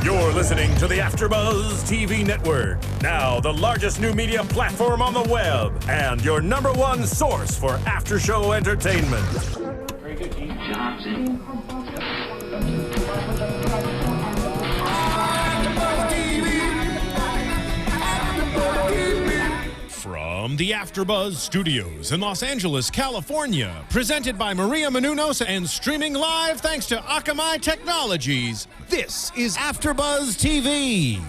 You're listening to the AFTERBUZZ TV network, now the largest new media platform on the web, and your #1 source for after-show entertainment. Very good, Keith. Johnson. From the AFTERBUZZ Studios in Los Angeles, California, presented by Maria Menounos and streaming live thanks to Akamai Technologies, this is AFTERBUZZ TV.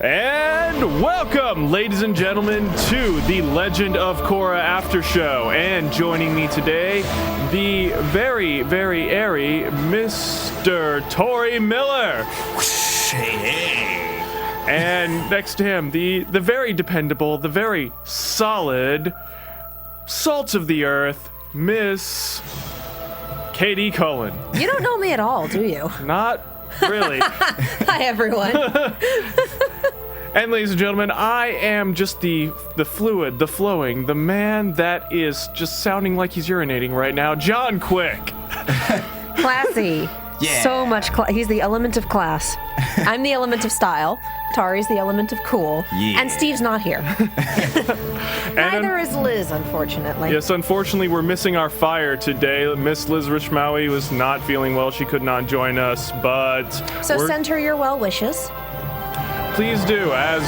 And welcome, ladies and gentlemen, to the Legend of Korra after show. And joining me today, the very, very airy Mr. Tauri Miller. Hey. And next to him, the very dependable, the very solid, salt of the earth, Miss Katie Cullen. You don't know me at all, do you? Not really. Hi, everyone. And ladies and gentlemen, I am just the fluid, the flowing, the man that is just sounding like he's urinating right now, John Quick. Classy. Yeah. So much he's the element of class. I'm the element of style. Tari's the element of cool. Yeah. And Steve's not here. Neither is Liz, unfortunately. Yes, unfortunately, we're missing our fire today. Miss Liz Richmaui was not feeling well. She could not join us, but... So send her your well wishes. Please do, as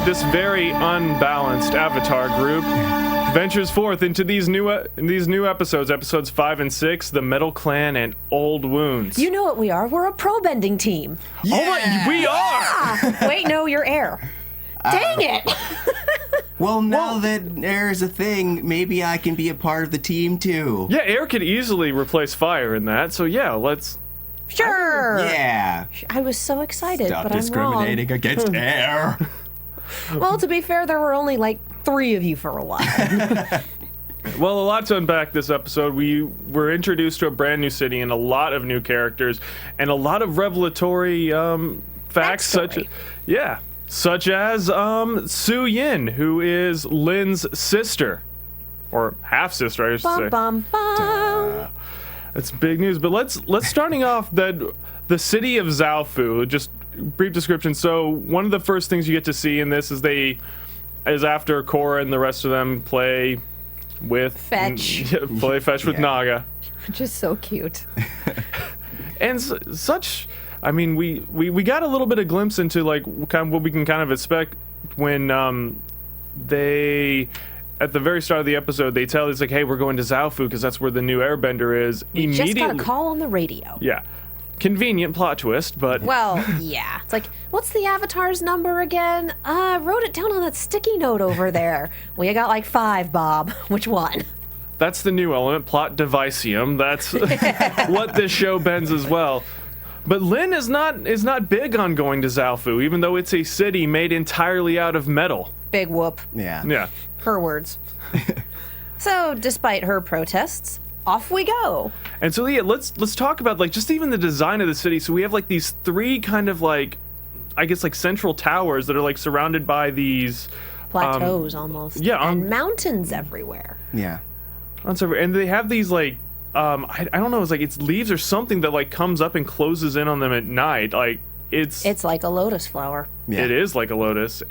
this very unbalanced Avatar group ventures forth into these new episodes, episodes 5 and 6, the Metal Clan and Old Wounds. You know what we are? We're a pro-bending team. Yeah. Oh my, we are! Ah, wait, no, you're air. Dang it! Well, now that air is a thing, maybe I can be a part of the team too. Yeah, air could easily replace fire in that, so yeah, let's... Sure. Yeah. I was so excited, Stop but I'm discriminating against air. wrong. Well, to be fair, there were only like 3 of you for a while. Well, a lot to unpack this episode. We were introduced to a brand new city and a lot of new characters and a lot of revelatory facts, such as Su Yin, who is Lin's sister, or half sister, I should say. Bum, bum, bum. That's big news. But let's starting off the city of Zaofu. Just brief description. So one of the first things you get to see in this is after Korra and the rest of them play with Fetch. with Naga, Which is so cute. and such. I mean, we got a little bit of glimpse into like kind of what we can kind of expect when they. At the very start of the episode, they tell us like, "Hey, we're going to Zaofu because that's where the new Airbender is." We just got a call on the radio. Yeah, convenient plot twist, but Well, yeah. It's like, what's the Avatar's number again? I wrote it down on that sticky note over there. We got like 5, Bob. Which one? that's the new element, plot devicium. That's what this show bends as well. But Lin is not big on going to Zaofu, even though it's a city made entirely out of metal. Big whoop. Yeah. Yeah. Her words. So, despite her protests, off we go. And so yeah, let's talk about like just even the design of the city. So we have like these 3 kind of like, I guess like central towers that are like surrounded by these Plateaus almost. yeah, and mountains everywhere. Yeah. and they have these like I don't know, it's leaves or something that like comes up and closes in on them at night. Like It's like a lotus flower. Yeah. it is like a lotus.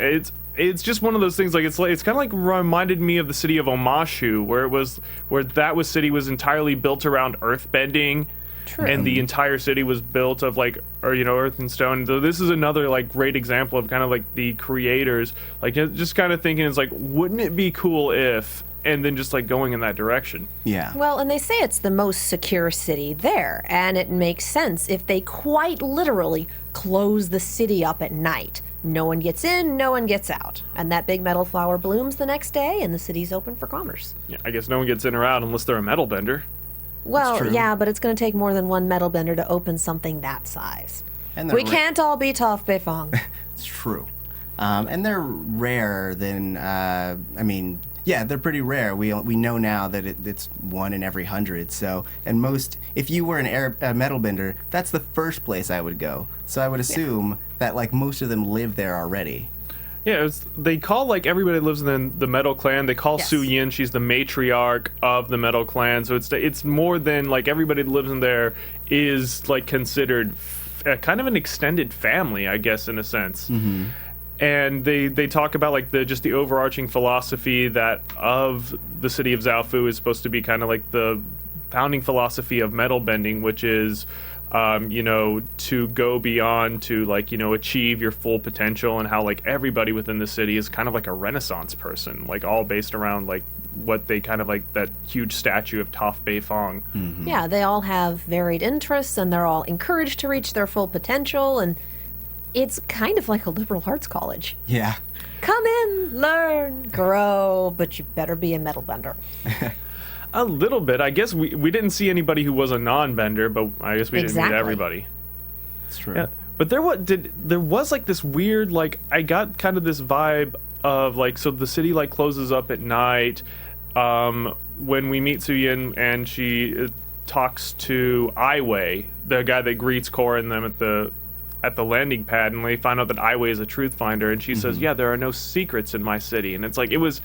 It's just one of those things. Like it's kind of like reminded me of the city of Omashu, where city was entirely built around earthbending. True. And the entire city was built of like, earth and stone. So this is another like great example of kind of like the creators, like just kind of thinking, it's like, wouldn't it be cool if, and then just like going in that direction. Yeah. Well, and they say it's the most secure city there, and it makes sense if they quite literally close the city up at night. No one gets in, no one gets out. And that big metal flower blooms the next day, and the city's open for commerce. Yeah, I guess no one gets in or out unless they're a metal bender. Well, true. yeah, but it's going to take more than one metal bender to open something that size. And they're We can't all be Toph Beifong. It's true. And they're rarer than, yeah, they're pretty rare. We know now that it's 1 in every 100. So, and if you were a metal bender, that's the first place I would go. So I would assume that like most of them live there already. Yeah, they call like everybody that lives in the Metal Clan. They call Yes. Su Yin. She's the matriarch of the Metal Clan. So it's more than like everybody that lives in there is like considered kind of an extended family, I guess, in a sense. And they talk about like the overarching philosophy that of the city of Zaofu is supposed to be kind of like the founding philosophy of metal bending, which is to go beyond to like achieve your full potential, and how like everybody within the city is kind of like a Renaissance person, like all based around like what they kind of like that huge statue of Toph Beifong. Yeah, they all have varied interests, and they're all encouraged to reach their full potential, and it's kind of like a liberal arts college. Yeah. Come in, learn, grow, but you better be a metal bender. A little bit. I guess we didn't see anybody who was a non-bender, but I guess we didn't meet everybody. It's true. Yeah. But there was like this weird, like, I got kind of this vibe of like, so the city like closes up at night when we meet Suyin, and she talks to Ai Wei, the guy that greets Korra and them at the landing pad, and they find out that Ai Wei is a truth finder, and she says, yeah, there are no secrets in my city. And it's like, it was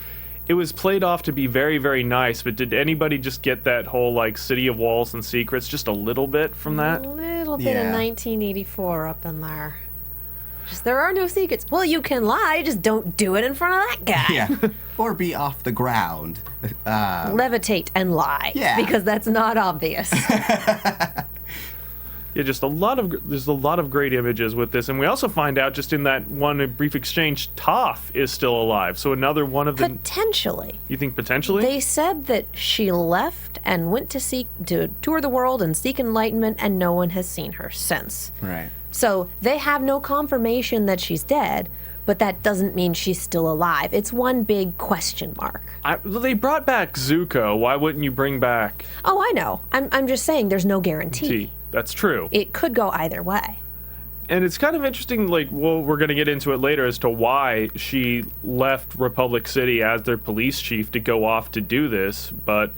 played off to be very, very nice, but did anybody just get that whole like city of walls and secrets just a little bit from that? A little bit of 1984 up in there. Just, there are no secrets. Well, you can lie, just don't do it in front of that guy. Yeah. Or be off the ground. Levitate and lie. Yeah. Because that's not obvious. Yeah, just there's a lot of great images with this, and we also find out just in that one brief exchange, Toph is still alive. So another one of the Potentially. You think potentially? They said that she left and went to tour the world and seek enlightenment, and no one has seen her since. Right. So they have no confirmation that she's dead, but that doesn't mean she's still alive. It's one big question mark. They brought back Zuko. Why wouldn't you bring back? Oh, I know. I'm just saying there's no guarantee. That's true. It could go either way. And it's kind of interesting, like, well, we're going to get into it later as to why she left Republic City as their police chief to go off to do this. But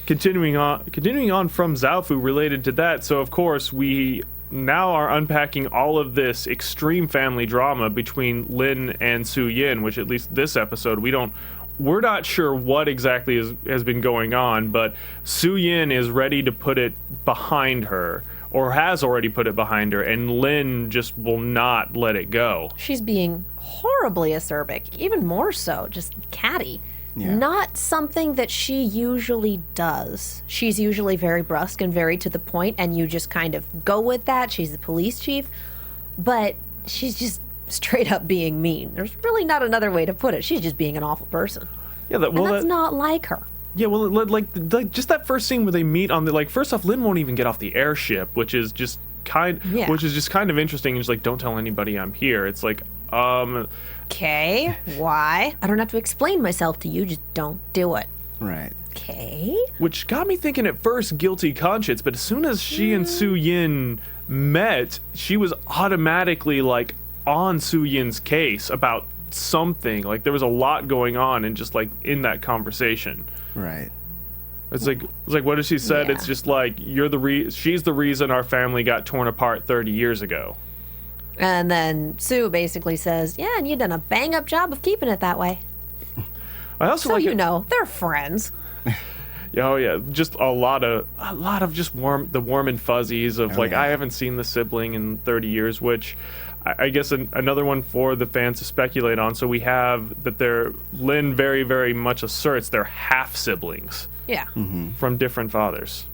continuing on from Zaofu related to that, so of course we now are unpacking all of this extreme family drama between Lin and Suyin, which at least this episode we're not sure what exactly has been going on, but Suyin is ready to put it behind her, or has already put it behind her, and Lin just will not let it go. She's being horribly acerbic, even more so, just catty. Yeah. Not something that she usually does. She's usually very brusque and very to the point, and you just kind of go with that. She's the police chief, but she's just straight up being mean. There's really not another way to put it. She's just being an awful person. Yeah, that's not like her. Yeah, well, like just that first scene where they meet on the, like, first off, Lin won't even get off the airship, which is just kind of interesting. And she's like, don't tell anybody I'm here. It's like, Okay, why? I don't have to explain myself to you, just don't do it. Right. Okay. Which got me thinking at first guilty conscience, but as soon as she and Suyin met, she was automatically like on Suyin's case about something. Like there was a lot going on, and just like in that conversation. Right. It's like what has she said? Yeah. It's just like she's the reason our family got torn apart 30 years ago. And then Sue basically says, yeah, and you done a bang-up job of keeping it that way. I also So like they're friends. Oh yeah, just a lot of just the warm and fuzzies of I haven't seen the sibling in 30 years, which I guess another one for the fans to speculate on. So we have that Lin very, very much asserts they're half siblings. Yeah. From different fathers.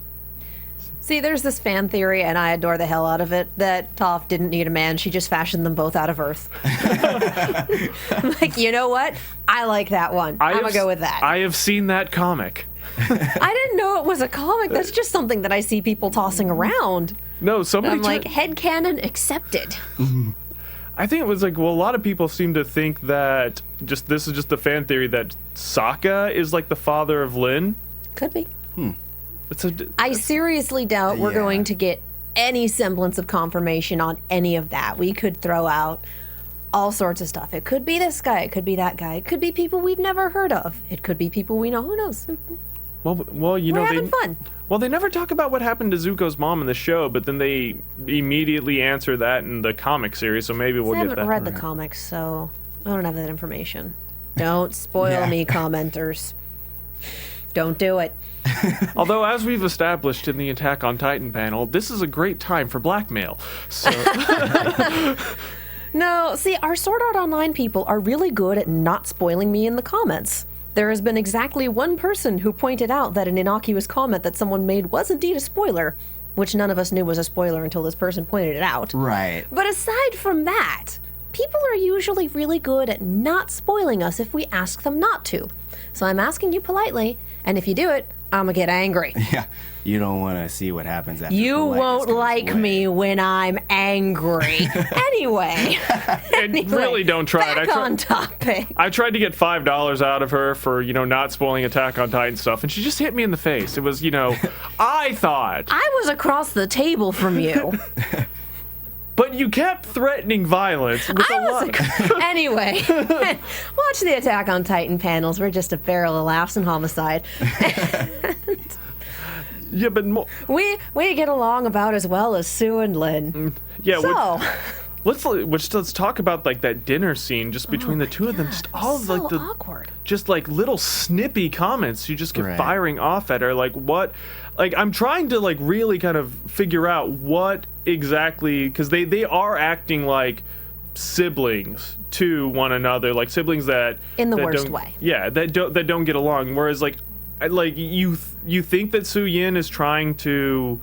See, there's this fan theory, and I adore the hell out of it, that Toph didn't need a man. She just fashioned them both out of Earth. I'm like, you know what? I like that one. I'm going to go with that. I have seen that comic. I didn't know it was a comic. That's just something that I see people tossing around. No, somebody... I'm like, headcanon accepted. I think it was like, well, a lot of people seem to think that this is just a fan theory that Sokka is like the father of Lin. Could be. I seriously doubt we're going to get any semblance of confirmation on any of that. We could throw out all sorts of stuff. It could be this guy. It could be that guy. It could be people we've never heard of. It could be people we know. Who knows? Well, you know, we're having fun. Well, they never talk about what happened to Zuko's mom in the show, but then they immediately answer that in the comic series. So maybe we'll get that. I haven't read the comics, so I don't have that information. Don't spoil me, commenters. Don't do it. Although, as we've established in the Attack on Titan panel, this is a great time for blackmail. So No, see, our Sword Art Online people are really good at not spoiling me in the comments. There has been exactly one person who pointed out that an innocuous comment that someone made was indeed a spoiler, which none of us knew was a spoiler until this person pointed it out. Right. But aside from that, people are usually really good at not spoiling us if we ask them not to. So I'm asking you politely, and if you do it, I'm gonna get angry. Yeah. You don't want to see what happens after You politeness won't goes like away. me when I'm angry. Anyway. really don't try it. Back on topic. I tried to get $5 out of her for, not spoiling Attack on Titan stuff, and she just hit me in the face. It was, I thought. I was across the table from you. But you kept threatening violence with Anyway, watch the Attack on Titan panels. We're just a barrel of laughs and homicide. Yeah, but We get along about as well as Sue and Lynn. yeah. So, Let's talk about like that dinner scene just between the two of them. Just all of so like the awkward. just like little snippy comments you just get Right. firing off at her. Like what? Like I'm trying to like really kind of figure out what exactly, because they are acting like siblings to one another, like siblings that In the that worst don't- way. Yeah, that don't get along. Whereas like you think that Su Yin is trying to.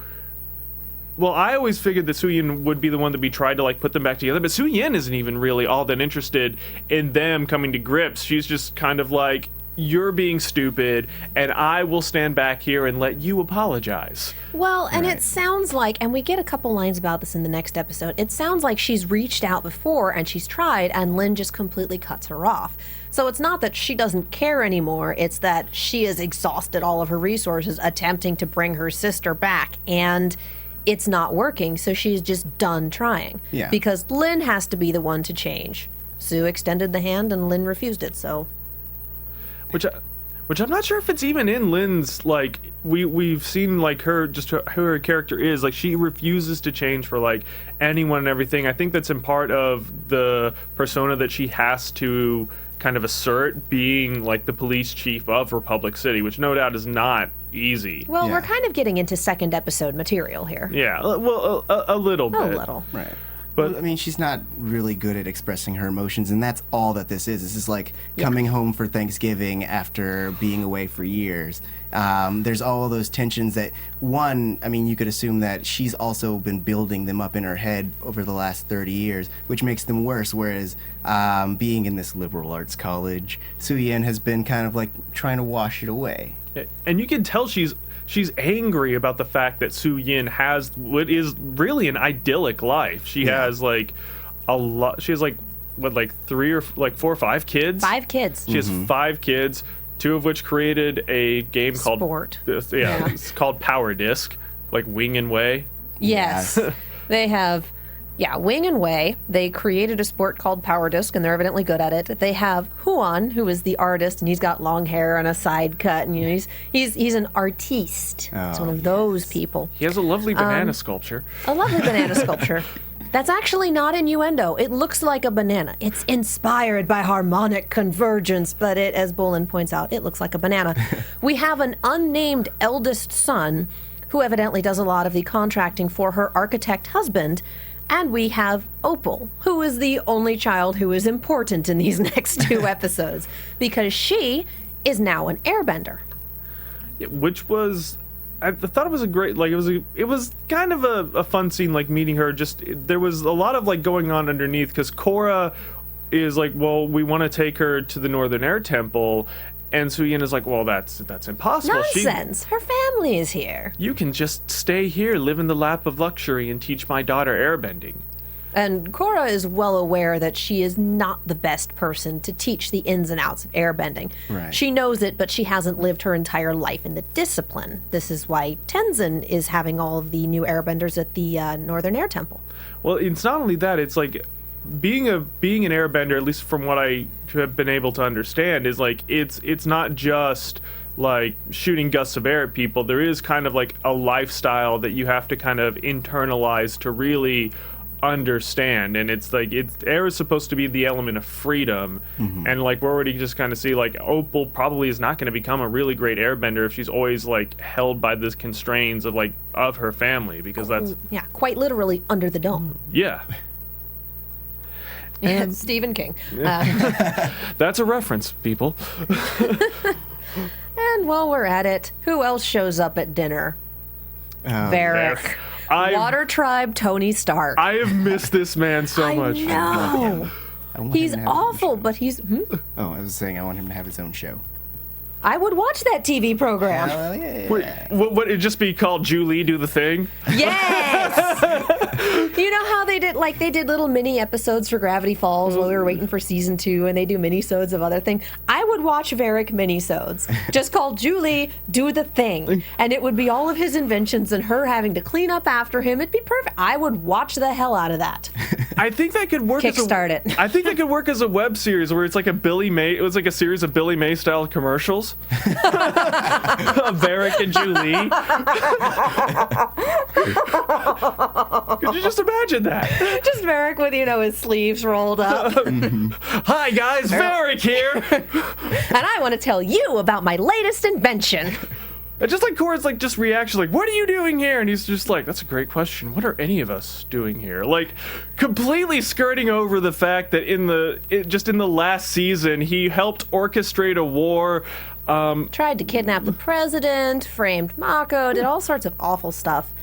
Well, I always figured that Su Yin would be the one to be tried to like put them back together, but Su Yin isn't even really all that interested in them coming to grips. She's just kind of like, you're being stupid, and I will stand back here and let you apologize. Well, and it sounds like, and we get a couple lines about this in the next episode, it sounds like she's reached out before and she's tried, and Lynn just completely cuts her off. So it's not that she doesn't care anymore, it's that she has exhausted all of her resources attempting to bring her sister back, and it's not working, so she's just done trying. Yeah. Because Lynn has to be the one to change. Sue extended the hand and Lynn refused it, so... Which I'm not sure if it's even in Lynn's, like, we've seen, like, her, just who her character is. Like, she refuses to change for, like, anyone and everything. I think that's in part of the persona that she has to kind of assert, being, like, the police chief of Republic City, which no doubt is not easy. Well, Yeah. we're kind of getting into second episode material here. Yeah, well, a little bit. A little. Right. But- Well, I mean, she's not really good at expressing her emotions, and that's all that this is. This is like coming home for Thanksgiving after being away for years. There's all those tensions that, one, I mean, you could assume that she's also been building them up in her head over the last 30 years, which makes them worse, whereas being in this liberal arts college, Su Yin has been kind of like trying to wash it away. And you can tell she's angry about the fact that Su Yin has what is really an idyllic life. She has like a lot. She has like what, like 4 or 5 kids. 5 kids. She has 5 kids, 2 of which created a game called Sport. Yeah, it's called Power Disc, like Wing and Wei. Yes. They have, Wing and Wei. They created a sport called Power Disc, and they're evidently good at it. They have Huan, who is the artist, and he's got long hair and a side cut, and he's an artiste. He's one of those people. He has a lovely banana sculpture. A lovely banana sculpture. That's actually not innuendo. It looks like a banana. It's inspired by harmonic convergence, but it, as Bolin points out, it looks like a banana. We have an unnamed eldest son who evidently does a lot of the contracting for her architect husband. And we have Opal, who is the only child who is important in these next 2 episodes, because she is now an airbender. Which was, I thought it was a great, like it was kind of a fun scene, like meeting her. Just there was a lot of like going on underneath, because Korra is like, well, we want to take her to the Northern Air Temple, and Su Yin is like, well, that's impossible. Nonsense. Her family is here. You can just stay here, live in the lap of luxury, and teach my daughter airbending. And Korra is well aware that she is not the best person to teach the ins and outs of airbending. Right. She knows it, but she hasn't lived her entire life in the discipline. This is why Tenzin is having all of the new airbenders at the Northern Air Temple. Well, it's not only that, it's like being an airbender, at least from what I have been able to understand, is like it's not just like shooting gusts of air at people. There is kind of like a lifestyle that you have to kind of internalize to really understand. And it's like air is supposed to be the element of freedom, and like we're already just kind of see like Opal probably is not going to become a really great airbender if she's always like held by this constraints of her family, because that's quite literally under the dome. yeah. And Stephen King. That's a reference, people. And while we're at it, who else shows up at dinner? Varrick. Water Tribe Tony Stark. I have missed this man so much. I know. He's awful, but he's... Oh, I was saying I want him to have his own show. I would watch that TV program. Wait, would it just be called Julie Do the Thing? Yes! You know how they did little mini episodes for Gravity Falls while we were waiting for season 2, and they do mini-sodes of other things? I would watch Varrick mini-sodes, just called Julie Do the Thing, and it would be all of his inventions and her having to clean up after him. It'd be perfect. I would watch the hell out of that. I think that could work. Kickstart it. I think that could work as a web series where it's like it was like a series of Billy May style commercials. Varrick and Julie. Could you just imagine that? Just Varrick with, his sleeves rolled up. Hi guys, Varrick here. And I want to tell you about my latest invention. And just like Korra's like just reaction, like, what are you doing here? And he's just like, that's a great question. What are any of us doing here? Like, completely skirting over the fact that in the last season he helped orchestrate a war. Tried to kidnap the president, framed Mako, did all sorts of awful stuff.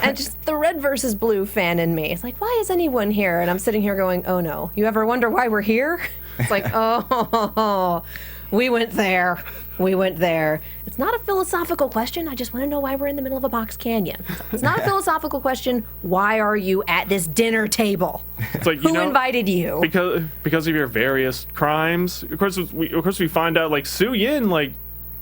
And just the red versus blue fan in me. It's like, why is anyone here? And I'm sitting here going, oh no. You ever wonder why we're here? It's like, oh, we went there. We went there. It's not a philosophical question. I just want to know why we're in the middle of a box canyon. It's not a philosophical question. Why are you at this dinner table? It's like, who invited you? Because of your various crimes. Of course, we find out like Su Yin, like,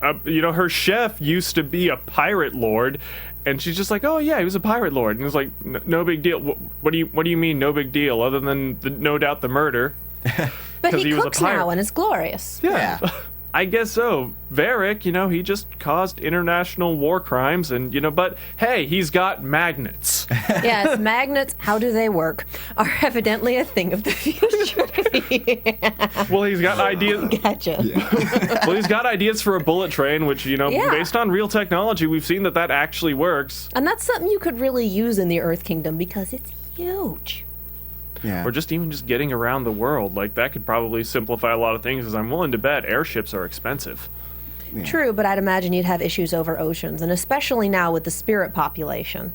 her chef used to be a pirate lord, and she's just like, oh yeah, he was a pirate lord, and it's like, no big deal. What do you mean, no big deal? Other than no doubt the murder. But he cooks now, and it's glorious. Yeah. I guess so. Varrick, he just caused international war crimes, and, but hey, he's got magnets. Yes, magnets, how do they work, are evidently a thing of the future. Well, he's got ideas. Gotcha. Yeah. Well, he's got ideas for a bullet train, which, based on real technology, we've seen that actually works. And that's something you could really use in the Earth Kingdom because it's huge. Yeah. Or just getting around the world. Like, that could probably simplify a lot of things, as I'm willing to bet airships are expensive. Yeah. True, but I'd imagine you'd have issues over oceans, and especially now with the spirit population.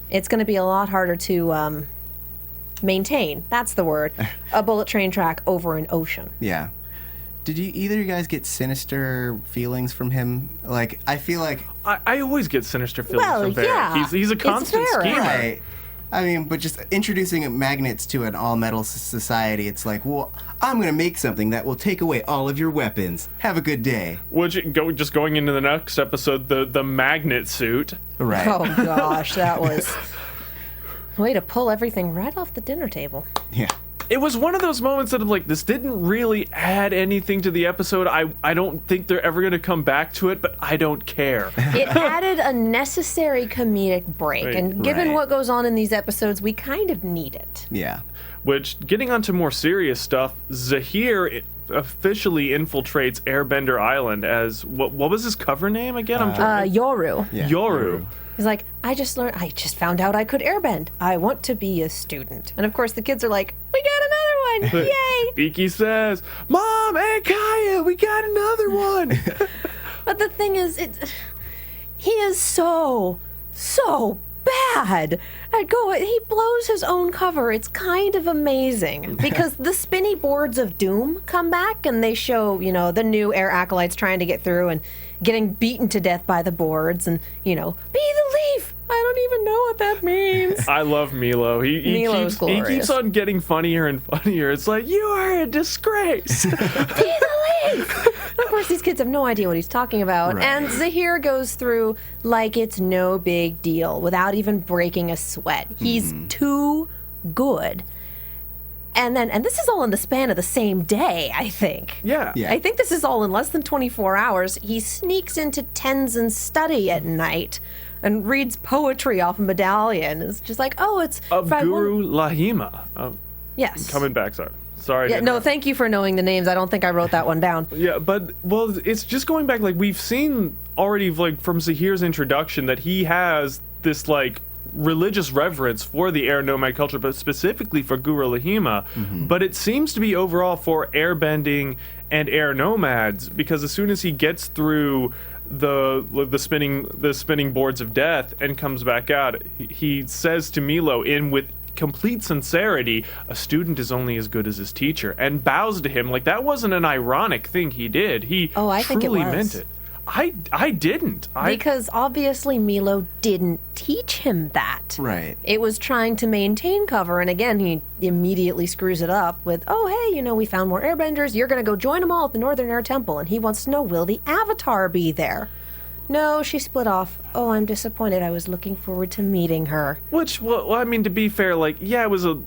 It's going to be a lot harder to maintain, that's the word, a bullet train track over an ocean. Yeah. Did either of you guys get sinister feelings from him? Like, I feel like... I always get sinister feelings from Varrick. Yeah. He's a constant schemer. Right. I mean, but just introducing magnets to an all-metal society, it's like, well, I'm going to make something that will take away all of your weapons. Have a good day. Just going into the next episode, the magnet suit. Right. Oh, gosh, that was... way to pull everything right off the dinner table. Yeah. It was one of those moments that I'm like, this didn't really add anything to the episode. I don't think they're ever going to come back to it, but I don't care. It added a necessary comedic break, and given what goes on in these episodes, we kind of need it. Yeah. Which, getting onto more serious stuff, Zaheer officially infiltrates Airbender Island as, what was his cover name again? Yoru. Yeah. Yoru. He's like, I just found out I could airbend. I want to be a student. And of course the kids are like, we got another one, yay! Iki says, Mom and Kaya, we got another one! But the thing is, he is so bad at he blows his own cover. It's kind of amazing because the spinny boards of doom come back and they show, the new air acolytes trying to get through and getting beaten to death by the boards and, be the leaf. I don't even know what that means. I love Milo. He keeps on getting funnier and funnier. It's like, you are a disgrace. Be the leaf. Of course, these kids have no idea what he's talking about. Right. And Zaheer goes through like it's no big deal without even breaking a sweat. He's too good. And this is all in the span of the same day, I think. Yeah. I think this is all in less than 24 hours. He sneaks into Tenzin's study at night, and reads poetry off a medallion. It's just like, oh, it's Of Guru Lahima. Yes. Coming back, sorry. Yeah, no, thank you for knowing the names. I don't think I wrote that one down. Yeah, but well, it's just going back. Like we've seen already, like from Zaheer's introduction, that he has this like religious reverence for the air nomad culture, but specifically for Guru Lahima. But it seems to be overall for airbending and air nomads, because as soon as he gets through the spinning boards of death and comes back out, he says to Milo with complete sincerity, a student is only as good as his teacher, and bows to him. Like that wasn't an ironic thing he did. He I think it truly was. meant it. I didn't. Because obviously Milo didn't teach him that. Right. It was trying to maintain cover, and again, he immediately screws it up with, oh, hey, we found more airbenders. You're going to go join them all at the Northern Air Temple. And he wants to know, will the Avatar be there? No, she split off. Oh, I'm disappointed. I was looking forward to meeting her. Which, well, I mean, to be fair, like, yeah, it was a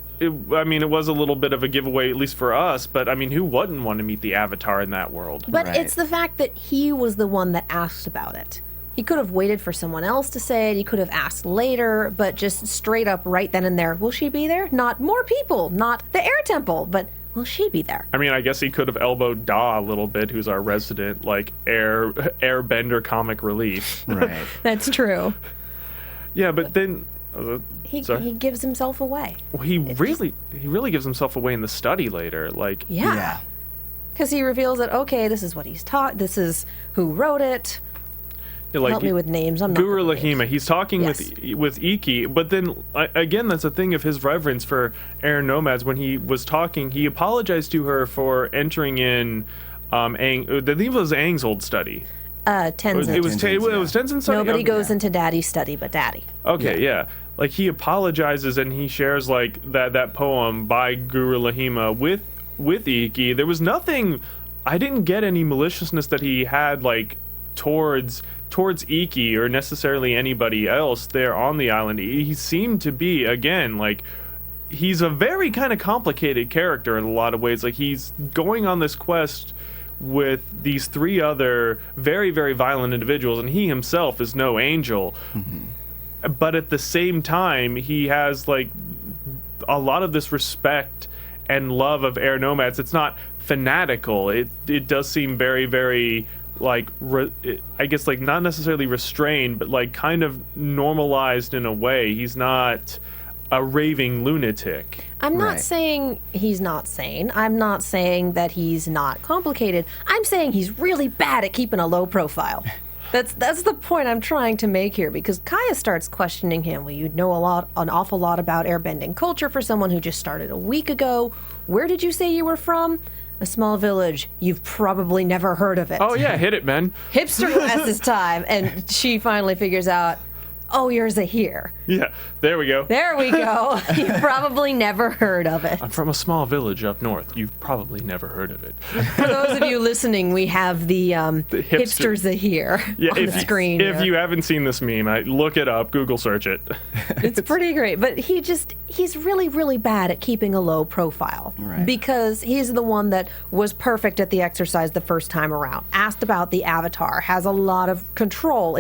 little bit of a giveaway, at least for us, but I mean, who wouldn't want to meet the Avatar in that world? But Right. it's the fact that he was the one that asked about it. He could have waited for someone else to say it. He could have asked later, but just straight up right then and there, will she be there? Not more people, not the Air Temple, but will she be there? I mean, I guess he could have elbowed Da a little bit, who's our resident, like, airbender comic relief. Right. That's true. Yeah, but then... He sorry? gives himself away. Well, he really gives himself away in the study later, like... Yeah. Because he reveals that, okay, this is what he's taught, this is who wrote it. Like, Help me with names. I'm not Guru good with names. Lahima, he's talking Yes. with Iki, but then again, that's a thing of his reverence for air nomads. When he was talking, he apologized to her for entering in, I believe it was Aang's old study. Tenzin. It was Tenzin's study. Nobody Okay. goes into Daddy's study but Daddy. Okay, yeah. Like he apologizes and he shares like that poem by Guru Lahima with Iki. There was nothing. I didn't get any maliciousness that he had like towards Iki or necessarily anybody else there on the island. He seemed to be, again, like, he's a very kind of complicated character in a lot of ways. Like, he's going on this quest with these three other very, very violent individuals, and he himself is no angel. But at the same time, he has, like, a lot of this respect and love of air nomads. It's not fanatical. It does seem very, very... like I guess like not necessarily restrained, but like kind of normalized in a way. He's not a raving lunatic. I'm not Right. saying he's not sane. I'm not saying that he's not complicated. I'm saying he's really bad at keeping a low profile. That's the point I'm trying to make here, because Kaya starts questioning him. Well, you know an awful lot about airbending culture for someone who just started a week ago. Where did you say you were from? A small village. You've probably never heard of it. Oh yeah, hit it, man. Hipster glasses time. And she finally figures out, oh, you're Zaheer. Yeah, there we go. There we go. You've probably never heard of it. I'm from a small village up north. You've probably never heard of it. For those of you listening, we have the hipster Zaheer on the screen if here. you haven't seen this meme, look it up, Google search it. It's pretty great, but he's really, really bad at keeping a low profile. Right. Because he's the one that was perfect at the exercise the first time around, asked about the Avatar, has a lot of control.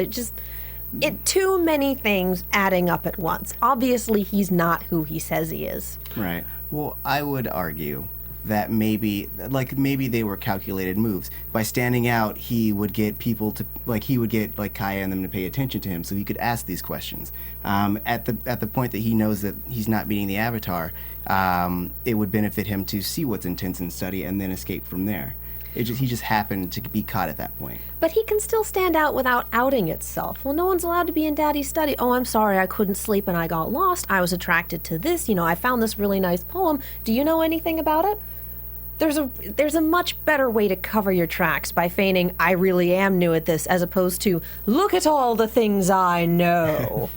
Too many things adding up at once. Obviously, he's not who he says he is. Right. Well, I would argue that maybe they were calculated moves. By standing out, he would get people to Kaya and them to pay attention to him, so he could ask these questions. At the point that he knows that he's not meeting the Avatar, it would benefit him to see what's in Tenzin's study and then escape from there. He just happened to be caught at that point. But he can still stand out without outing itself. Well, no one's allowed to be in Daddy's study. Oh, I'm sorry, I couldn't sleep and I got lost. I was attracted to this. I found this really nice poem. Do you know anything about it? There's a much better way to cover your tracks by feigning I really am new at this, as opposed to look at all the things I know.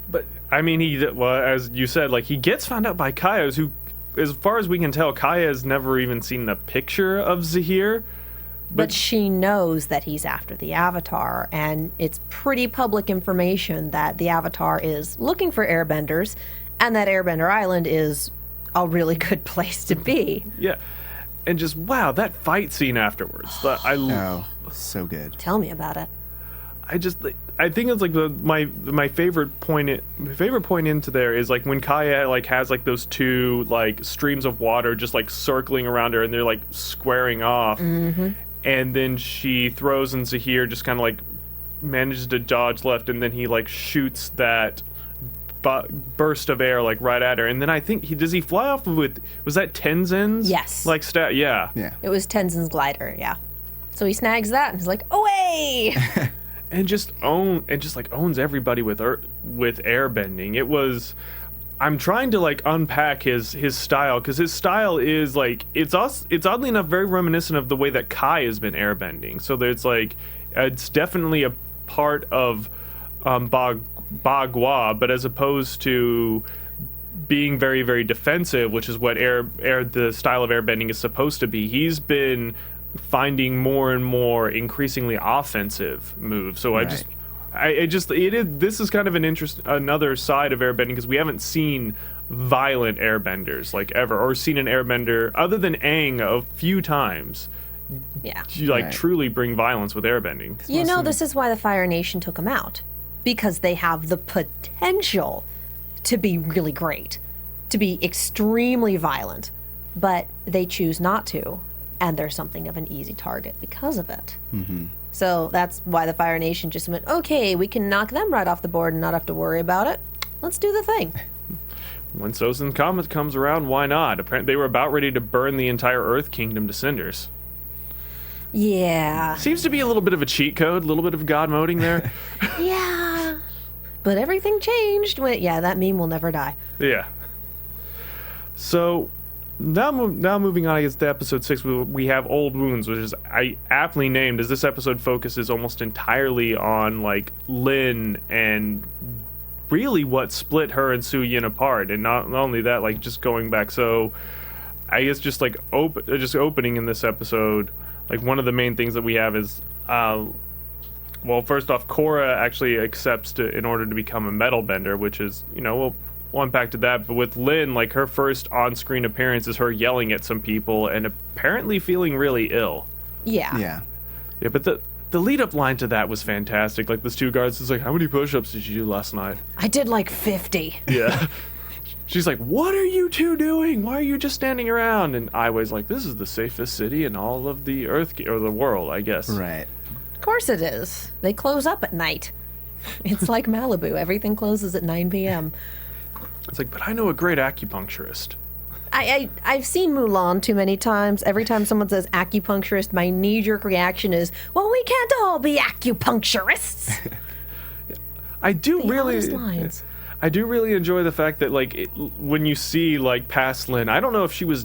But I mean, as you said, like he gets found out by Kaya, who, as far as we can tell, Kaya has never even seen a picture of Zaheer. But she knows that he's after the Avatar, and it's pretty public information that the Avatar is looking for airbenders, and that Airbender Island is a really good place to be. Yeah. And just, wow, that fight scene afterwards. Oh, so good. Tell me about it. I think it's like my favorite point into there is like when Kaya like has like those two like streams of water just like circling around her and they're like squaring off, and then she throws and Zaheer just kind of like manages to dodge left, and then he like shoots that burst of air like right at her, and then I think he fly off with, was that Tenzin's? Yes. Like Yeah. It was Tenzin's glider, yeah. So he snags that and he's like, away! and just owns everybody with airbending. It was, I'm trying to like unpack his style, because his style is like it's oddly enough very reminiscent of the way that Kai has been airbending. So there's like it's definitely a part of Bagua, but as opposed to being very, very defensive, which is what the style of airbending is supposed to be, he's been finding more and more increasingly offensive moves. So Right. this is kind of another side of airbending, because we haven't seen violent airbenders like ever, or seen an airbender other than Aang a few times. Yeah. Right. Truly bring violence with airbending. You know, this is why the Fire Nation took him out. Because they have the potential to be really great, to be extremely violent, but they choose not to, and they're something of an easy target because of it. So that's why the Fire Nation just went, okay, we can knock them right off the board and not have to worry about it. Let's do the thing. When Sosin Comet comes around, why not? Apparently, they were about ready to burn the entire Earth Kingdom to cinders. Yeah. Seems to be a little bit of a cheat code, a little bit of God moding there. Yeah. But everything changed when, that meme will never die. Yeah. So now moving on, I guess, to episode 6, we have Old Wounds, which is aptly named, as this episode focuses almost entirely on like Lin and really what split her and Su Yin apart, and not only that, like just going back. So I guess just like opening in this episode, like one of the main things that we have is, well, first off, Korra actually accepts in order to become a metal bender, which is, we'll unpack to that. But with Lin, like her first on-screen appearance is her yelling at some people and apparently feeling really ill. Yeah. Yeah, but the lead-up line to that was fantastic. Like, this two guards is like, how many push-ups did you do last night? I did like 50. Yeah. She's like, what are you two doing? Why are you just standing around? And Aiwei's like, this is the safest city in all of the Earth, or the world, I guess. Right. Of course it is. They close up at night. It's like Malibu. Everything closes at 9 p.m. It's like, but I know a great acupuncturist. I've seen Mulan too many times. Every time someone says acupuncturist, my knee-jerk reaction is, well, we can't all be acupuncturists. I do The really... oddest lines. I do really enjoy the fact that, like, when you see, like, past Lin, I don't know if she was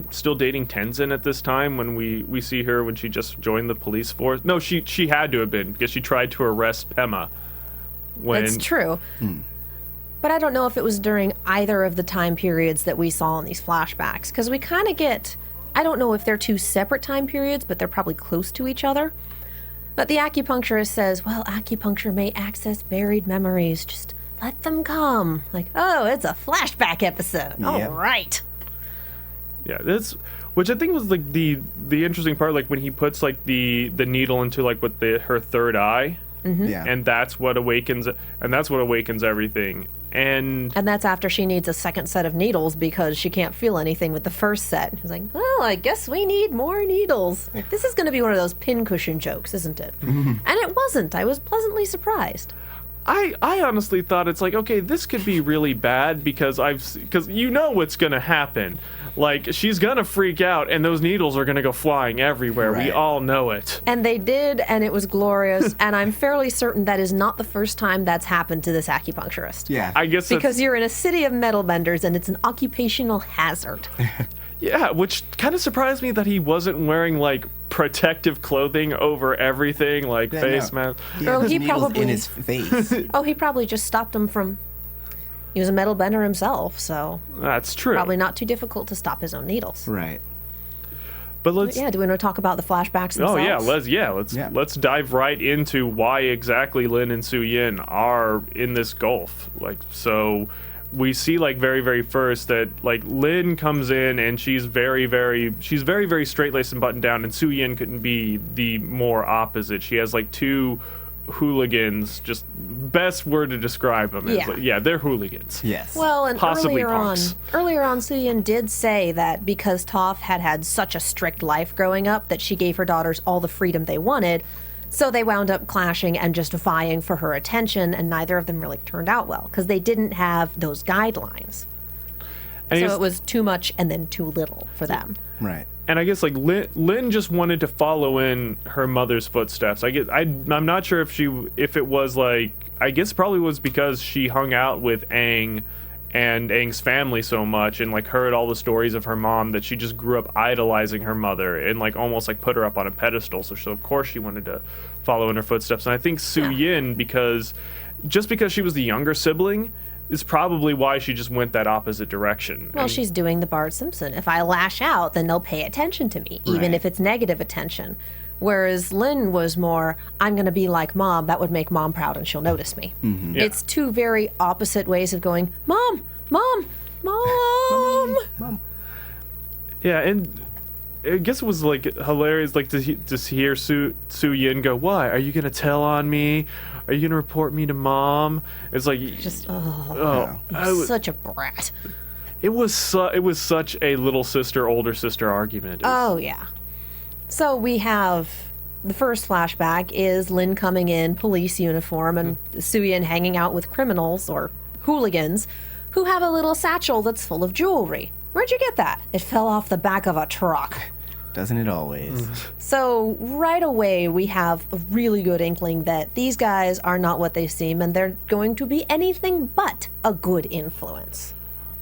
still dating Tenzin at this time when we see her when she just joined the police force. No, she had to have been, because she tried to arrest Pema. That's true. But I don't know if it was during either of the time periods that we saw in these flashbacks, because we kind of get, I don't know if they're two separate time periods, but they're probably close to each other. But the acupuncturist says, well, acupuncture may access buried memories, just let them come. Like, oh, it's a flashback episode. Yeah. All right. Yeah, which I think was like the interesting part, like when he puts like the needle into like her third eye, Yeah. and that's what awakens everything. And that's after she needs a second set of needles because she can't feel anything with the first set. He's like, well, I guess we need more needles. Like, this is going to be one of those pincushion jokes, isn't it? And it wasn't. I was pleasantly surprised. I honestly thought it's like, okay, this could be really bad because you know what's gonna happen. Like, she's gonna freak out and those needles are gonna go flying everywhere. Right. We all know it. And they did, and it was glorious. And I'm fairly certain that is not the first time that's happened to this acupuncturist. Yeah. I guess Because you're in a city of metal benders and it's an occupational hazard. yeah, which kind of surprised me that he wasn't wearing like protective clothing over everything, like face mask. He Or had those he needles probably- in his face. Oh, he probably just stopped him from. He was a metal bender himself, so That's true. probably not too difficult to stop his own needles. Right. But let's Yeah, do we want to talk about the flashbacks themselves? Oh yeah, let's dive right into why exactly Lin and Su Yin are in this gulf. Like, so we see like very, very first that like Lin comes in and she's very, very straight-laced and buttoned down, and Su Yin couldn't be the more opposite. She has like two hooligans. Just best word to describe them. Yeah. They're hooligans. Yes. Well, and Possibly earlier punks. on, Suyin did say that because Toph had such a strict life growing up that she gave her daughters all the freedom they wanted, so they wound up clashing and just vying for her attention, and neither of them really turned out well because they didn't have those guidelines. And So it was too much and then too little for them. Right. And I guess like Lynn just wanted to follow in her mother's footsteps. I'm not sure if it was like, I guess probably was because she hung out with Aang and Aang's family so much and like heard all the stories of her mom that she just grew up idolizing her mother and like almost like put her up on a pedestal. So of course she wanted to follow in her footsteps. And I think Su Yin, because she was the younger sibling, is probably why she just went that opposite direction. Well, she's doing the Bart Simpson. If I lash out, then they'll pay attention to me, even Right. if it's negative attention. Whereas Lynn was more, I'm going to be like Mom. That would make Mom proud and she'll notice me. Mm-hmm. Yeah. It's two very opposite ways of going, Mom, Mom, Mom. Yeah, and I guess it was like hilarious, like to hear Su Yin go, "Why are you gonna tell on me? Are you gonna report me to Mom?" It's like Just, such a brat. it was such a little sister older sister argument. Oh, yeah. So we have the first flashback is Lynn coming in police uniform and Suyin hanging out with criminals or hooligans who have a little satchel that's full of jewelry. Where'd you get that? It fell off the back of a truck. Doesn't it always? So right away we have a really good inkling that these guys are not what they seem and they're going to be anything but a good influence.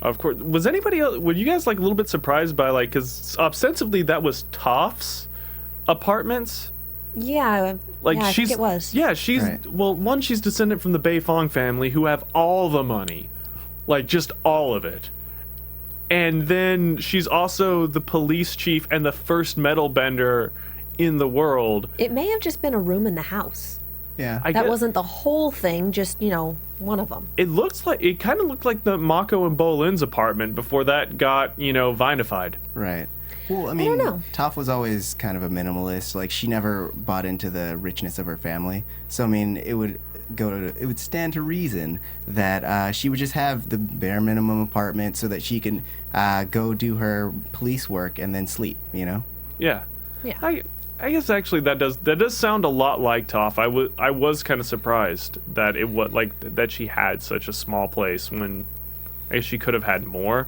Of course. Was anybody else? Were you guys like a little bit surprised by like because ostensibly that was Toph's apartments? Yeah, Like I she's think it was. Yeah, she's Right. well, one, she's descendant from the Beifong family who have all the money. Like just all of it. And then she's also the police chief and the first metal bender in the world. It may have just been a room in the house. Yeah. That wasn't the whole thing, just, one of them. It kind of looked like the Mako and Bolin's apartment before that got, vinified. Right. Well, I mean, don't know. Toph was always kind of a minimalist. Like, she never bought into the richness of her family. So, I mean, it would stand to reason that she would just have the bare minimum apartment so that she can go do her police work and then sleep, Yeah. Yeah. I guess actually that does sound a lot like Toph. I was kind of surprised that that she had such a small place when I guess she could have had more.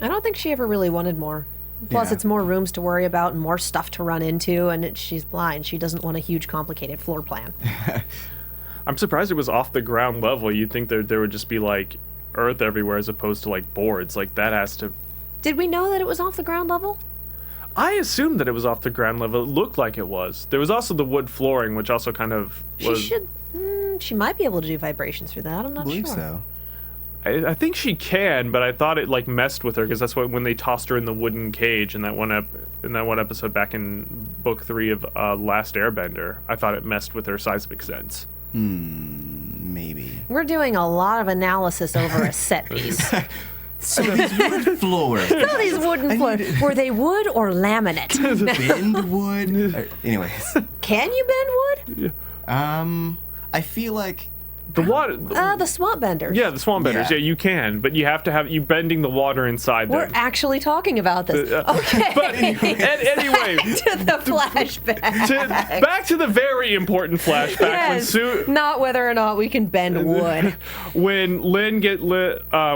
I don't think she ever really wanted more. Plus, Yeah. it's more rooms to worry about and more stuff to run into, and she's blind. She doesn't want a huge, complicated floor plan. I'm surprised it was off the ground level. You'd think there would just be like earth everywhere as opposed to like boards. Like that has to. Did we know that it was off the ground level? I assumed that it was off the ground level. It looked like it was. There was also the wood flooring, which also kind of was. She might be able to do vibrations through that. I'm I not believe sure. so. I think she can, but I thought it like messed with her because that's when they tossed her in the wooden cage in that one episode back in book 3 of Last Airbender. I thought it messed with her seismic sense. Maybe. We're doing a lot of analysis over a set piece. So these wood floors. All these wooden floors, were they wood or laminate? Bend wood. Anyways. Can you bend wood? I feel like The water. The swamp benders. Yeah, the swamp benders. Yeah. Yeah, you can, but you have to have you bending the water inside We're them. actually talking about this. Okay. But anyway, to the flashback. back to the very important flashback Yes, not whether or not we can bend wood. when Lynn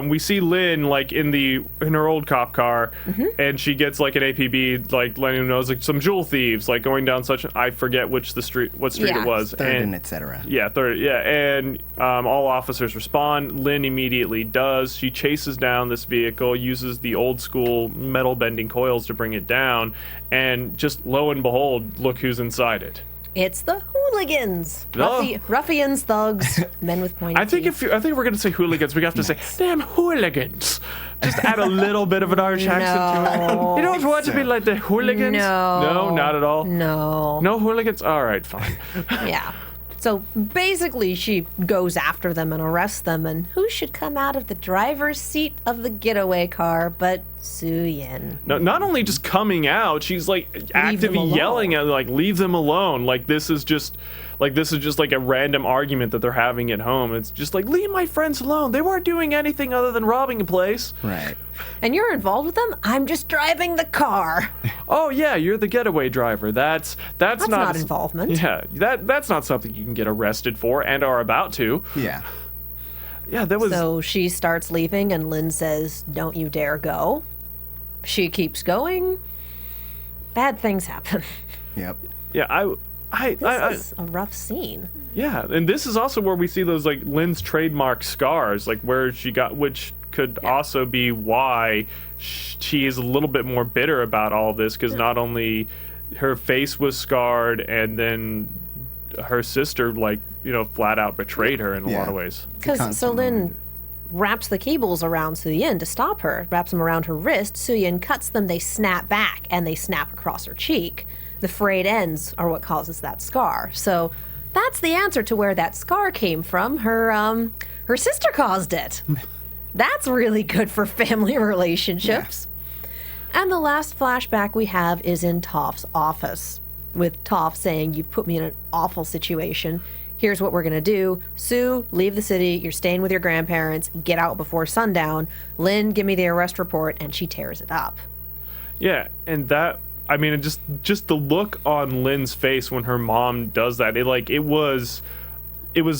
we see Lynn like in her old cop car, and she gets like an APB, like letting him know like some jewel thieves like going down I forget what street Yeah. it was, third and etc. Yeah, third. Yeah, and all officers respond. Lynn immediately does. She chases down this vehicle, uses the old school metal bending coils to bring it down, and just lo and behold, look who's inside it. It's the hooligans. Oh. Ruffians, thugs, men with pointy I think teeth. if we're gonna say hooligans, we have to say damn hooligans. Just add a little bit of an Irish accent to it. You don't want to be like the hooligans. No. Not at all. No. Hooligans. All right, fine. Yeah. So basically, she goes after them and arrests them, and who should come out of the driver's seat of the getaway car but Su-yin. No, not only just coming out, she's like actively yelling at like, leave them alone. Like this is just like a random argument that they're having at home. It's just like, leave my friends alone. They weren't doing anything other than robbing a place. Right. And you're involved with them? I'm just driving the car. Oh yeah, you're the getaway driver. That's not involvement. Yeah, that's not something you can get arrested for and are about to. Yeah. Yeah, that was. So she starts leaving, and Lynn says, "Don't you dare go." She keeps going. Bad things happen. Yep. Yeah, This is a rough scene. Yeah, and this is also where we see those like Lynn's trademark scars, like where she got, which could also be why she is a little bit more bitter about all of this, because not only her face was scarred, and then her sister, like, you know, flat out betrayed her in a lot of ways. Because so Lynn wraps the cables around Su-yin to stop her, wraps them around her wrist. Su-yin cuts them, they snap back, and they snap across her cheek. The frayed ends are what causes that scar. So that's the answer to where that scar came from. Her sister caused it. That's really good for family relationships. Yeah. And the last flashback we have is in Toph's office, with Toph saying, "You've put me in an awful situation. Here's what we're going to do. Sue, leave the city. You're staying with your grandparents. Get out before sundown. Lynn, give me the arrest report." And she tears it up. Yeah, and that, I mean, just the look on Lynn's face when her mom does that, it was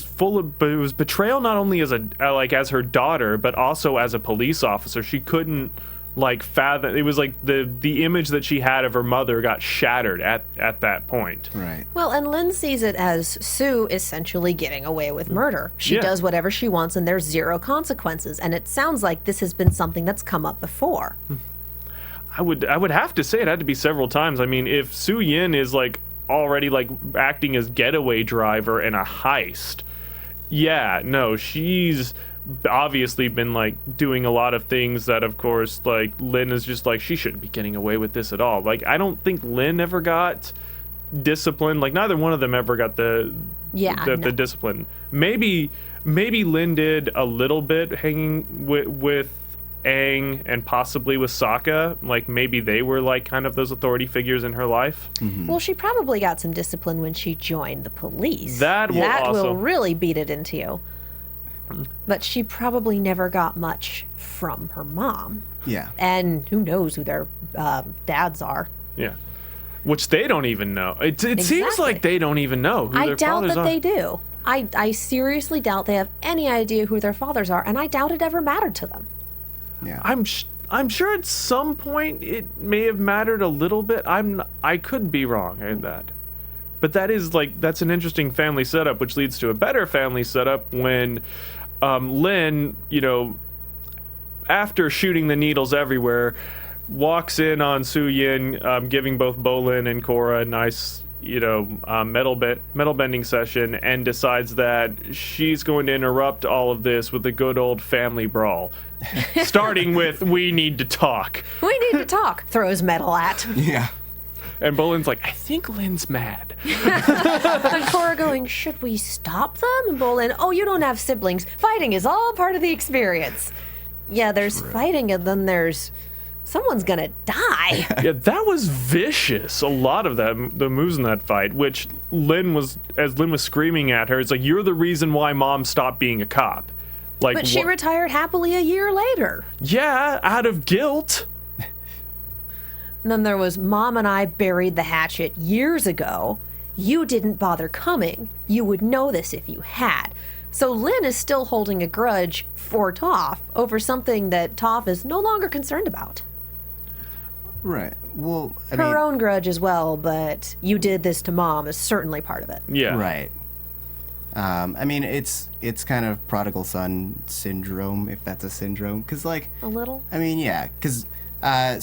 full of, but it was betrayal not only as as her daughter, but also as a police officer. She couldn't like fathom. It was like the image that she had of her mother got shattered at that point. Right. Well, and Lynn sees it as Sue essentially getting away with murder. She does whatever she wants, and there's zero consequences. And it sounds like this has been something that's come up before. I would have to say it had to be several times. I mean, if Su-yin is like already like acting as getaway driver in a heist, yeah, no, she's obviously been like doing a lot of things that, of course, like Lynn is just like, she shouldn't be getting away with this at all. Like, I don't think Lynn ever got disciplined. Like, neither one of them ever got the discipline. Maybe Lynn did a little bit hanging with Aang and possibly with Sokka. Like, maybe they were like kind of those authority figures in her life. Mm-hmm. Well, she probably got some discipline when she joined the police. That will really beat it into you. But she probably never got much from her mom. Yeah. And who knows who their dads are. Yeah. Which they don't even know. It seems like they don't even know who their fathers are. I doubt that they do. I seriously doubt they have any idea who their fathers are, and I doubt it ever mattered to them. Yeah. I'm sure at some point it may have mattered a little bit. I could be wrong in that. But that's an interesting family setup, which leads to a better family setup when Lynn, you know, after shooting the needles everywhere, walks in on Su-yin, giving both Bolin and Korra a nice, you know, metal bending session, and decides that she's going to interrupt all of this with a good old family brawl, starting with, "We need to talk." We need to talk. Throws metal at. Yeah. And Bolin's like, "I think Lynn's mad." And Korra going, "Should we stop them?" And Bolin, "Oh, you don't have siblings. Fighting is all part of the experience." Yeah, there's fighting, and then there's someone's gonna die. Yeah, that was vicious. A lot of the moves in that fight, which Lynn was screaming at her, it's like, "You're the reason why Mom stopped being a cop." Like, but she retired happily a year later. Yeah, out of guilt. And then there was, "Mom and I buried the hatchet years ago. You didn't bother coming. You would know this if you had." So Lynn is still holding a grudge for Toph over something that Toph is no longer concerned about. Right. Well, her own grudge as well, but "you did this to Mom" is certainly part of it. Yeah. Right. I mean, it's kind of prodigal son syndrome, if that's a syndrome, because like a little. I mean, yeah, because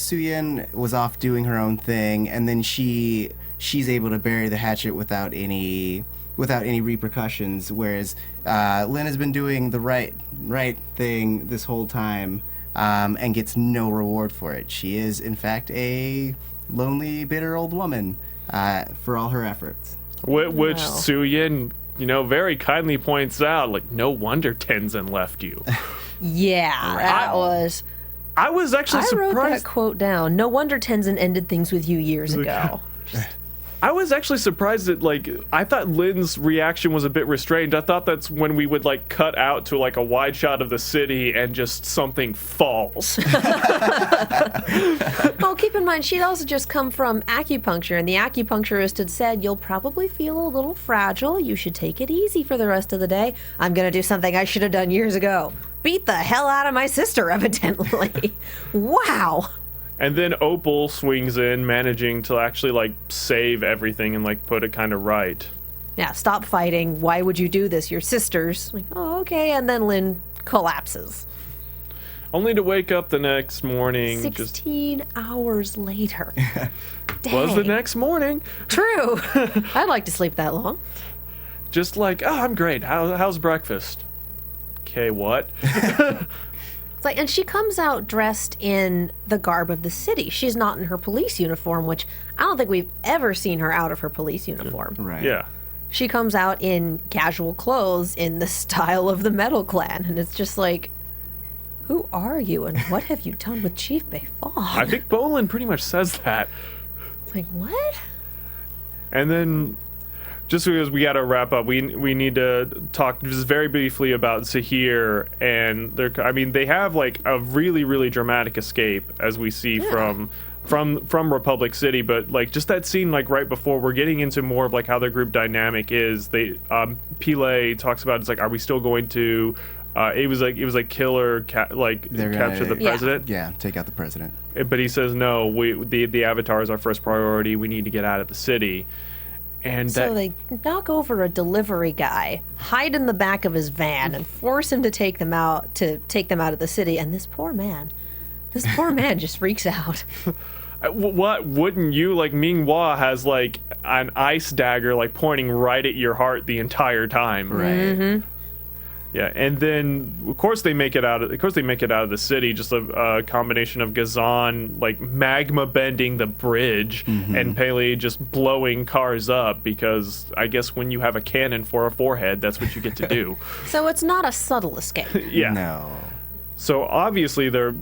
Su-yin was off doing her own thing, and then she's able to bury the hatchet without any repercussions, whereas Lynn has been doing the right thing this whole time, and gets no reward for it. She is, in fact, a lonely, bitter old woman for all her efforts. Which Su-yin, you know, very kindly points out, like, no wonder Tenzin left you. Yeah, that was... I was actually I wrote that surprised. quote down. No wonder Tenzin ended things with you years ago. I was actually surprised that, like, I thought Lynn's reaction was a bit restrained. I thought that's when we would, like, cut out to, like, a wide shot of the city and just something falls. Well, keep in mind, she'd also just come from acupuncture, and the acupuncturist had said, you'll probably feel a little fragile. You should take it easy for the rest of the day. I'm going to do something I should have done years ago. Beat the hell out of my sister, evidently. Wow. And then Opal swings in, managing to actually, like, save everything and, like, put it kind of right. Yeah, stop fighting. Why would you do this? Your sisters. Like, oh, okay. And then Lynn collapses. Only to wake up the next morning. 16 hours later. Was the Dang. next morning. True. I'd like to sleep that long. Just like, oh, I'm great. How's breakfast? Okay, what? It's like, and she comes out dressed in the garb of the city. She's not in her police uniform, which I don't think we've ever seen her out of her police uniform. Right. Yeah. She comes out in casual clothes in the style of the Metal Clan, and it's just like, who are you and what have you done with Chief Beifong? I think Bolin pretty much says that. It's like, what? And then, just because we got to wrap up, we need to talk just very briefly about Zaheer and they have like a really, really dramatic escape, as we see from Republic City, but like just that scene like right before, we're getting into more of like how their group dynamic is. Pile talks about, it's like, are we still going to it was like kill or capture the president? Yeah, take out the president. But he says no, the Avatar is our first priority. We need to get out of the city. And So they knock over a delivery guy, hide in the back of his van, and force him to take them out of the city. And this poor man just freaks out. What wouldn't you, like, Ming Hua has like an ice dagger like pointing right at your heart the entire time. Right. Mm-hmm. Yeah, and then of course they make it out of the city. Just a combination of Gazan like magma bending the bridge and Pele just blowing cars up, because I guess when you have a cannon for a forehead, that's what you get to do. So it's not a subtle escape. Yeah. No. So obviously the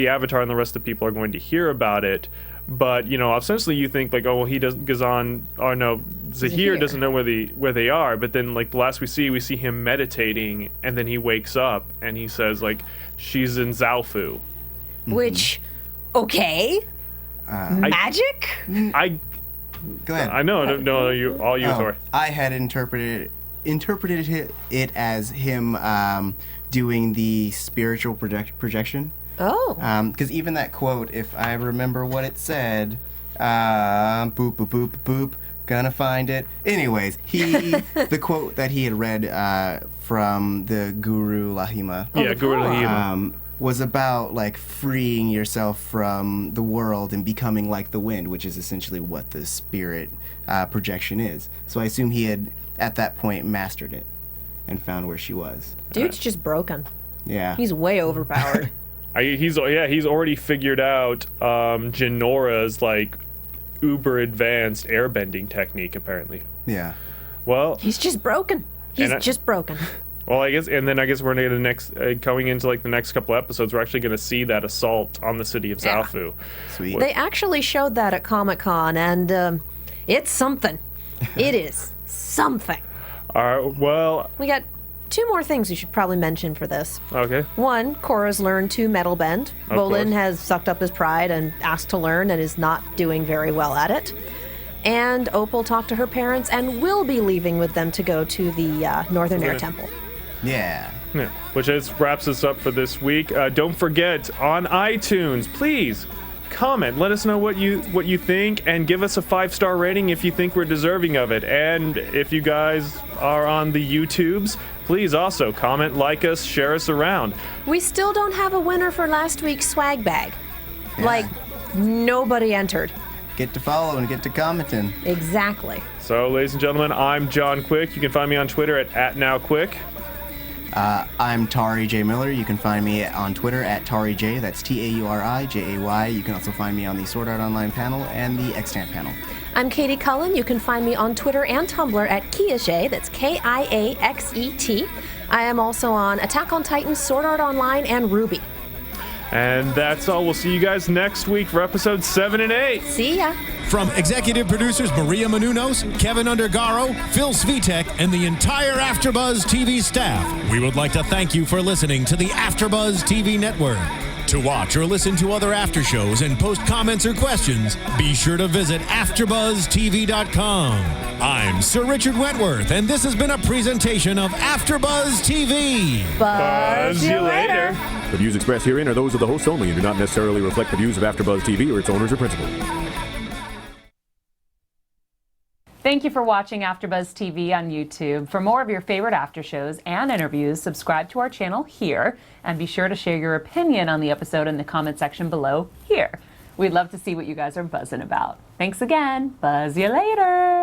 Avatar and the rest of the people are going to hear about it. But, you know, essentially you think like, oh, well, he doesn't, Zaheer doesn't know where they are. But then, like, the last we see him meditating, and then he wakes up and he says, like, she's in Zaofu. Which, okay. Magic? Go ahead. I know, all you, sorry. I had interpreted it as him doing the spiritual projection. Oh. Because even that quote, if I remember what it said, boop, boop, boop, boop, gonna find it. Anyways, the quote that he had read from the Guru Lahima. Yeah, Guru Lahima. Was about like freeing yourself from the world and becoming like the wind, which is essentially what the spirit projection is. So I assume he had at that point mastered it and found where she was. Dude's just broken. Yeah. He's way overpowered. He's already figured out Janora's like uber advanced airbending technique, apparently. Yeah. Well, He's just broken. He's just broken. Well, I guess we're gonna going into like the next couple episodes, we're actually gonna see that assault on the city of Zaofu. Sweet. They actually showed that at Comic-Con, and it's something. It is something. Well, We got two more things we should probably mention for this. okay. One, Korra's learned to metal bend. Of Bolin course. has sucked up his pride and asked to learn and is not doing very well at it. And Opal talked to her parents and will be leaving with them to go to the Northern Air Okay. Temple. Yeah. Yeah, which wraps us up for this week. Don't forget, on iTunes, please comment. Let us know what you think, and give us a 5-star rating if you think we're deserving of it. And if you guys are on the YouTubes, please also comment, like us, share us around. We still don't have a winner for last week's swag bag. Like, nobody entered. Get to follow and get to commenting. Exactly. So, ladies and gentlemen, I'm John Quick. You can find me on Twitter at @NowQuick. I'm Tauri J. Miller. You can find me on Twitter at Tauri J. That's TaurijAY. You can also find me on the Sword Art Online panel and the Extant panel. I'm Katie Cullen. You can find me on Twitter and Tumblr at Kiaxet. That's Kiaxet. I am also on Attack on Titan, Sword Art Online, and Ruby. And that's all. We'll see you guys next week for episodes 7 and 8. See ya. From executive producers Maria Menounos, Kevin Undergaro, Phil Svitek, and the entire AfterBuzz TV staff, we would like to thank you for listening to the AfterBuzz TV network. To watch or listen to other after shows and post comments or questions, be sure to visit AfterBuzzTV.com. I'm Sir Richard Wentworth, and this has been a presentation of AfterBuzz TV. Buzz you later. The views expressed herein are those of the hosts only and do not necessarily reflect the views of AfterBuzz TV or its owners or principals. Thank you for watching AfterBuzz TV on YouTube. For more of your favorite after shows and interviews, subscribe to our channel here, and be sure to share your opinion on the episode in the comment section below here. We'd love to see what you guys are buzzing about. Thanks again. Buzz you later.